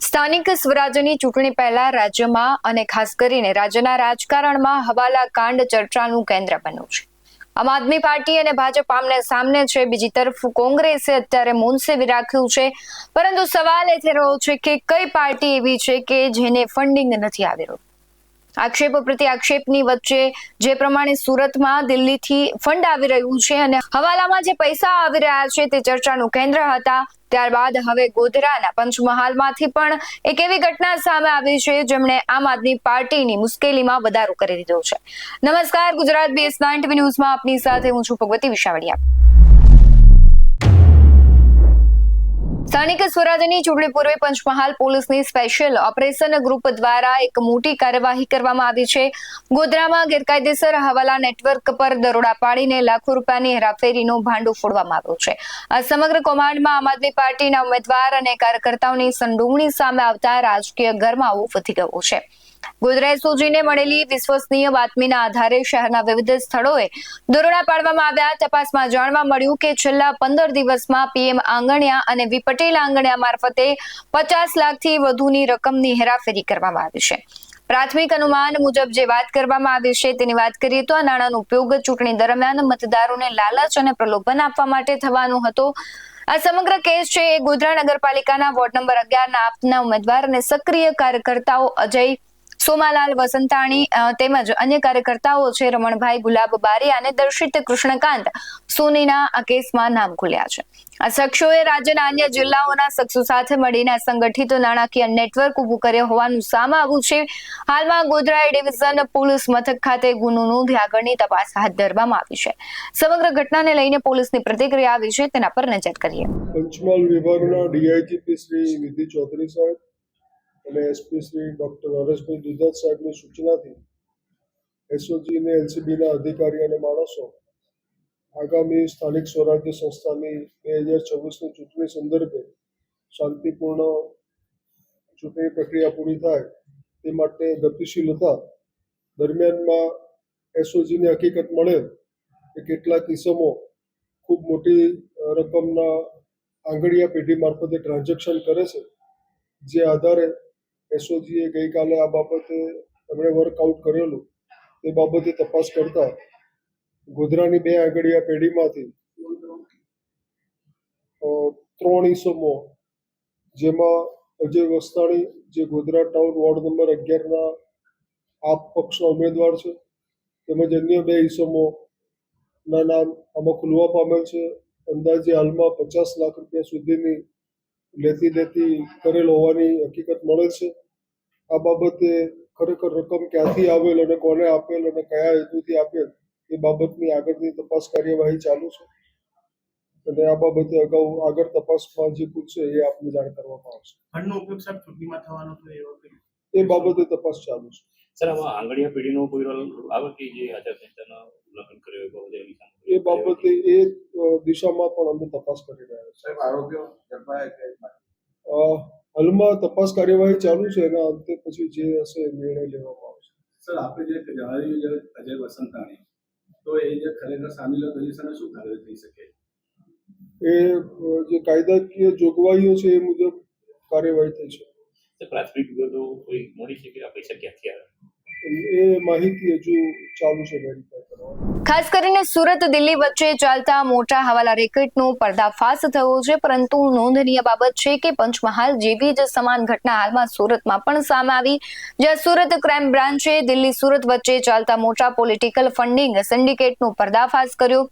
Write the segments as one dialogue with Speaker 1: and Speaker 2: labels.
Speaker 1: સ્થાનિક સ્વરાજ્યની ચૂંટણી પહેલા રાજ્યમાં અને ખાસ કરીને રાજ્યના રાજકારણમાં હવાલા કાંડ ચર્ચાનું કેન્દ્ર બન્યું છે. આમ આદમી પાર્ટી અને ભાજપ આમને સામને છે. બીજી તરફ કોંગ્રેસે અત્યારે મુનસેવી રાખ્યું છે. પરંતુ સવાલ એ થઈ રહ્યો છે કે કઈ પાર્ટી એવી છે કે જેને ફંડિંગ નથી આવી રહ્યું. આક્ષેપો પ્રતિ આક્ષેપની વચ્ચે જે પ્રમાણે સુરતમાં દિલ્હીથી ફંડ આવી રહ્યું છે અને હવાલામાં જે પૈસા આવી રહ્યા છે તે ચર્ચાનું કેન્દ્ર હતા. ત્યારબાદ હવે ગોધરાના પંચમહાલમાંથી પણ એક એવી ઘટના સામે આવી છે જેમણે આમ આદમી પાર્ટીની મુશ્કેલીમાં વધારો કરી દીધો છે. નમસ્કાર, ગુજરાત BS9 ન્યૂઝમાં આપની સાથે હું છું ભગવતી વિશાવડિયા. સ્થાનિક સ્વરાજ્યની ચૂંટણી પૂર્વે પંચમહાલ પોલીસની સ્પેશિયલ ઓપરેશન ગ્રુપ દ્વારા એક મોટી કાર્યવાહી કરવામાં આવી છે. ગોધરામાં ગેરકાયદેસર હવાલા નેટવર્ક પર દરોડા પાડીને લાખો રૂપિયાની હેરાફેરીનો ભાંડો ફોડવામાં આવ્યો છે. આ સમગ્ર કૌભાંડમાં આમ આદમી પાર્ટીના ઉમેદવાર અને કાર્યકર્તાઓની સંડોવણી સામે આવતા રાજકીય ગરમાવો વધી ગયો છે. ગોધરા એસઓજીને મળેલી વિશ્વસનીય બાતમીના આધારે શહેરના વિવિધ સ્થળોએ દરોડા પાડવામાં આવ્યા. તપાસમાં જાણવા મળ્યું કે છેલ્લા 15 દિવસમાં PM આંગણિયા અને વી પટેલ આંગણિયા મારફતે 50 લાખથી વધુની રકમની હેરાફેરી કરવામાં આવી છે. પ્રાથમિક અનુમાન મુજબ જે વાત કરવામાં આવી છે તેની વાત કરીએ તો આ નાણાંનો ઉપયોગ ચૂંટણી દરમિયાન મતદારોને લાલચ અને પ્રલોભન આપવા માટે થવાનો હતો. આ સમગ્ર કેસ છે એ ગોધરા નગરપાલિકાના વોર્ડ નંબર 11 ના આપના ઉમેદવાર અને સક્રિય કાર્યકર્તાઓ અજય સોમાલાલ વસંતાણી તેમજ અન્ય કાર્યકર્તાઓ છે રમણભાઈ ગુલાબ બારિયા અને દર્શિત કૃષ્ણકાંત સોનીના આ કેસમાં નામ ખુલ્યા છે. આ શખ્સોએ રાજ્યના અન્ય જિલ્લાઓના શખ્સો સાથે મળીને સંગઠિત નાણાકીય નેટવર્ક ઉભું કર્યો હોવાનું સામે આવ્યું છે. હાલમાં ગોધરા ડિવિઝન પોલીસ મથક ખાતે ગુનો નોંધી આગળની તપાસ હાથ ધરવામાં આવી છે. સમગ્ર ઘટનાને લઈને પોલીસની પ્રતિક્રિયા આવી છે તેના પર નજર કરીએ.
Speaker 2: પંચમહાલ વિભાગના DIGP શ્રી નિધિ ચૌધરી સાહેબ અને SP શ્રી ડોક્ટર હરેશભાઈ દુધાત સાહેબની સૂચનાથી SOG અને LCB ના અધિકારી અને માણસો આગામી સ્થાનિક સ્વરાજ્ય સંસ્થાની 2024ની ચૂંટણી સંદર્ભે શાંતિપૂર્ણ ચૂંટણી પ્રક્રિયા પૂરી થાય તે માટે ગતિશીલ હતા. દરમિયાનમાં SOGની હકીકત મળે કે કેટલાક ઇસમો ખૂબ મોટી રકમના આંગળીયા પેઢી મારફતે ટ્રાન્ઝેક્શન કરે છે. જે આધારે SOGએ ગઈકાલે આ બાબતે એમણે વર્કઆઉટ કરેલું તે બાબતે તપાસ કરતા ગોધરાની 2 આંગળીયા પેઢીમાંથી 3 ઇસમો જેમાં અજય વસ્તાણી જે ગોધરા ટાઉન વોર્ડ નંબર 11ના આપ પક્ષના ઉમેદવાર છે તેમજ અન્ય 2 ઇસમોના નામ આમાં ખુલવા પામેલ છે. અંદાજે હાલમાં 50 લાખ રૂપિયા સુધીની લેતી દેતી કરેલ હોવાની હકીકત મળે છે. આ બાબતે ખરેખર રકમ ક્યાંથી આવેલ અને કોને આપેલ અને કયા હેતુથી આપેલ એ બાબતની આગળની તપાસ કાર્યવાહી ચાલુ છે અને આ બાબતે અગાઉ આગળ તપાસમાં જે પૂછશે એ આપને જાણ કરવામાં આવશે.
Speaker 3: ફંડનો ઉપયોગ સાહેબ ચૂંટણીમાં થવાનો તો
Speaker 2: એ બાબતે તપાસ ચાલુ છે.
Speaker 4: સર, આમાં આંગળીયા પેઢીનો કોઈ રોલ આવે કે જે આચારસંહિતાના ઉલ્લંઘન કર્યો
Speaker 2: એ બાબતે એ દિશામાં પણ અમે તપાસ કરી રહ્યા છીએ.
Speaker 3: સાહેબ, આરોપીઓ ઝડપાયા?
Speaker 2: હાલમાં તપાસ કાર્યવાહી ચાલુ છે એના અંતે પછી જે હશે નિર્ણય લેવામાં આવશે.
Speaker 3: સર, આપણે જે જણાવ્યું અજય વસંતાણી, તો એ જે ખરેખર સામેલ પોઝિશન શું કાર્ય થઈ શકે?
Speaker 2: એ જે કાયદાકીય જોગવાઈઓ છે એ મુજબ કાર્યવાહી થઈ છે.
Speaker 4: પ્રાથમિક વિગતો કોઈ મળી છે કે આ પૈસા ક્યાંથી આવ્યા?
Speaker 2: એ માહિતી હજુ ચાલુ છે વેરીફાઈ કરવાની.
Speaker 1: ખાસ કરીને સુરત દિલ્હી વચ્ચે ચાલતા મોટા હવાલા રેકેટનો પર્દાફાશ થયો છે. પરંતુ નોંધનીય બાબત છે કે પંચમહાલ જેવી જ સમાન ઘટના હાલમાં સુરતમાં પણ સામે આવી, જ્યાં સુરત ક્રાઇમ બ્રાન્ચે દિલ્હી સુરત વચ્ચે ચાલતા મોટા પોલિટિકલ ફંડિંગ સિન્ડિકેટનો પર્દાફાશ કર્યો.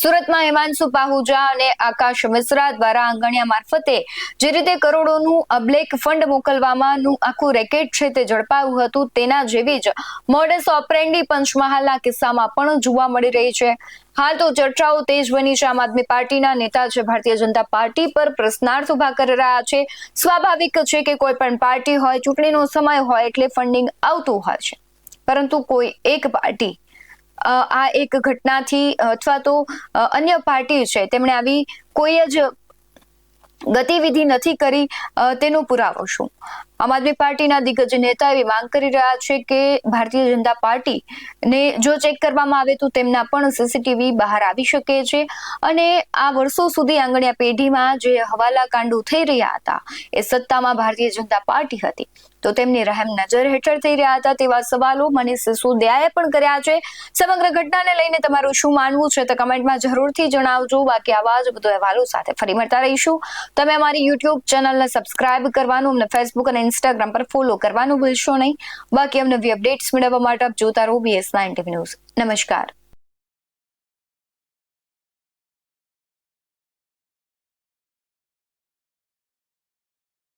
Speaker 1: સુરતમાં હિમાંશુ પાહુજા અને આકાશ મિશ્રા દ્વારા આંગણિયા મારફતે જે રીતે કરોડોનું બ્લેક ફંડ મોકલવાનું આખું રેકેટ છે તે ઝડપાયું હતું, તેના જેવી જ મોડસ ઓપરેન્ડી પંચમહાલના કિસ્સામાં પણ જોવા મળી રહી છે. હાલ તો ચર્ચાઓ તેજ બની છે. આમ આદમી પાર્ટીના નેતા છે ભારતીય જનતા પાર્ટી પર પ્રશ્નાર્થ ઉભા કરી રહ્યા છે. સ્વાભાવિક છે કે કોઈ પણ પાર્ટી હોય, ચૂંટણીનો સમય હોય એટલે ફંડિંગ આવતું હોય છે, પરંતુ કોઈ એક પાર્ટી આ એક ઘટનાથી અથવા તો અન્ય પાર્ટી છે તેમણે આવી કોઈ જ ગતિવિધિ નથી કરી, તેનો પુરાવો શું? આમ આદમી પાર્ટીના દિગ્ગજ નેતા એવી માંગ કરી રહ્યા છે કે ભારતીય જનતા પાર્ટીને જો ચેક કરવામાં આવે તો તેમના પણ સીસીટીવી બહાર આવી શકે છે અને આ વર્ષો સુધી આંગણિયા પેઢીમાં જે હવાલા કાંડો થઈ રહ્યા હતા એ સત્તામાં ભારતીય જનતા પાર્ટી હતી તો તેમની રહેમ નજર હેઠળ થઈ રહ્યા હતા તેવા સવાલો મનીષ સિસોદિયાએ પણ કર્યા છે. સમગ્ર ઘટનાને લઈને તમારું શું માનવું છે તો કમેન્ટમાં જરૂરથી જણાવજો. બાકી આવા જ બધો અહેવાલો સાથે ફરી મળતા રહીશું. તમે અમારી યુટ્યુબ ચેનલને સબસ્ક્રાઇબ કરવાનું, અમને ફેસબુક અને ઇન્સ્ટાગ્રામ પર ફોલો કરવાનું ભૂલશો નહીં. બાકી અમને અપડેટ્સ મેળવવા માટે આપ જોતા રહો BS9 TV ન્યૂઝ. નમસ્કાર.